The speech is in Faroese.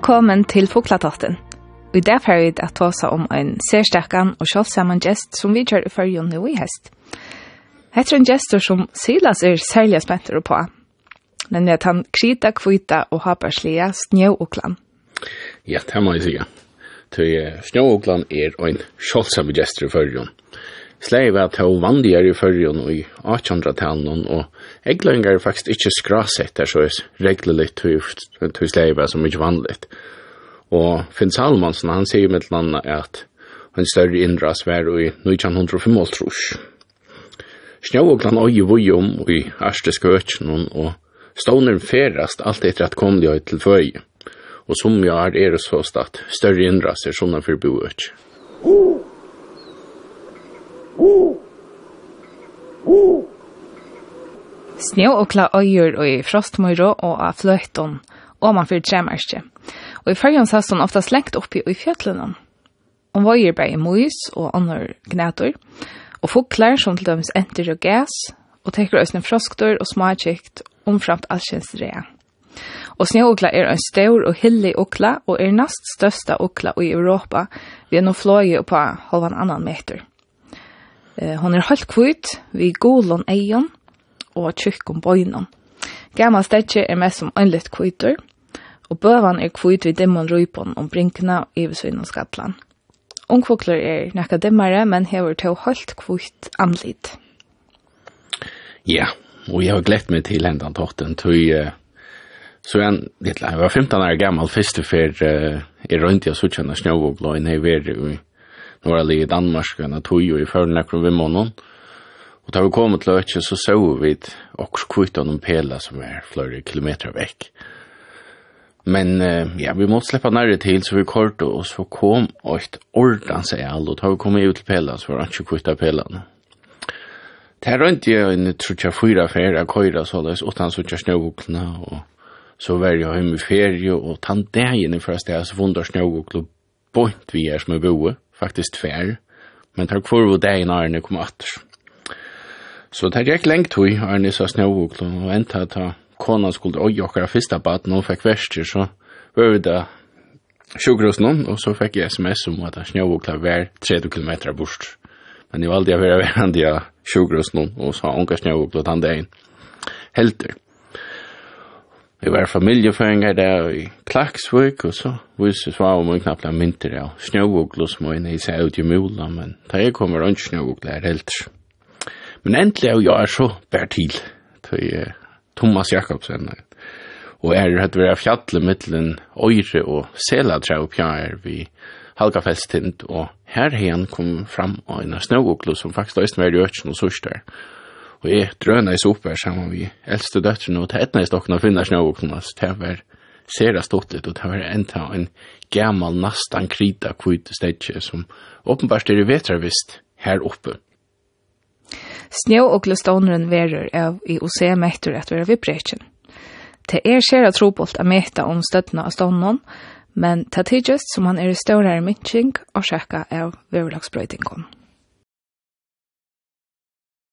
Velkommen til Fuglatotten. I dag får vi at ta seg om en særstakken og kjølsammen gest som vi kjører i førjen nå i hest. Hette en gestor som Silas særlig spenter på, nemlig at han krita, kvita og haperslige snøoklan. Ja, det må jeg si. Snøoklan en kjølsammen gestor i førjen. Sleiv at det var vanligere i førjen i 1800-tallet, og eglanger er faktisk ikke skrasett der, så reglelig til sleiv som ikke vanligt. Og Finn Salmonsen, han sier med landa at en større innras var i 1955. Snøoklan øye vujum i Ørste Skøtjen, og ståner ferast alt etter at kom de til føye. Og som jeg det så at større innras sånn for boet. Snøokla øyer og i frostmøyre og av fløyton, og man fyrir tremerske. Og i førjen satt hun ofta slengt oppi i fjøtlene. Hun vøyer bare i møys og andre gnator, og fuklar som til dømes enter og gas, og teker også en froskdør og smakkikt omframt allkjensrea. Og snøokla en stor og hillig okla, og næst største okla i Europa, ved noe fløye på halvan annan meter. Hon helt kvitt, vi golon eion og tjukkom bøynon. Gammal stedje mest som øynligt kvitter, og bøvan kvitt vid dimmon røypon om brinkene i besøyne skatlan. Ungfokler nekka dimmare, men hever til helt kvitt anlit. Ja, og jeg har glett meg til hendan totten, så jeg var 15 år gammal første for jeg rønte jeg suttjene snøvågløyen jeg var i Norrlig i Danmark, og i førnekker vi måneden. Og da vi kom til Øtje, så vi også kvitt av noen peler som flere kilometer vekk. Men ja, vi måtte slippe nærre til, så vi kortet, og så kom et ordens all, og da vi kom ut til peler, så var det ikke kvitt av pelene. Det rundt jeg, tror jeg, 4 ferier, køyre, så det utan så ikke snøvoklene, og så var jeg hjemme i ferie, og tann dagen i første sted, så vundet snøvokler bort vi som boet, faktisk fær, men takk for hvor dagen Arne kom atter. Så det gikk lengt hui, Arne sa snøvokler, og enda ta konan skulle oi okkara fyrsta baden, og fikk verster, så var vi da sjukros noen, og så fikk jeg sms om at snøvokler var 30 kilometer bort. Men jeg valgte å være verandi av sjukros noen, og så onka snøvokler den dagen. Helter. Vi var familjeføringer der i Klaksvik, og så var vi knappt mynter av snøvogler som var i seg ut i mula, men da jeg kommer rundt snøvogler her helt. Men endelig er jeg så bær til Thomas Jakobsen, og hatt vært fjallet mittelen Øyre og Seladrev pjær vi Halgafellstind, og her igjen kom fram av en snøvogler som faktisk også var i Øtjen og Sørster. Og jeg drønner i soper sammen med eldste døtterne, og til etna i stokken å finne snøvoklene, det var sera ståttet, og det var enda en gammal nastan krita kvite stedje, som åpenbart i vetrarvist her oppe. Snøvokleståneren verer av i OC-mekter at være vibration. Det sera trobolt å meta om støttene av stånden, men det tidligst som han i større minskning og sjekka av veverdagsbrøytingene.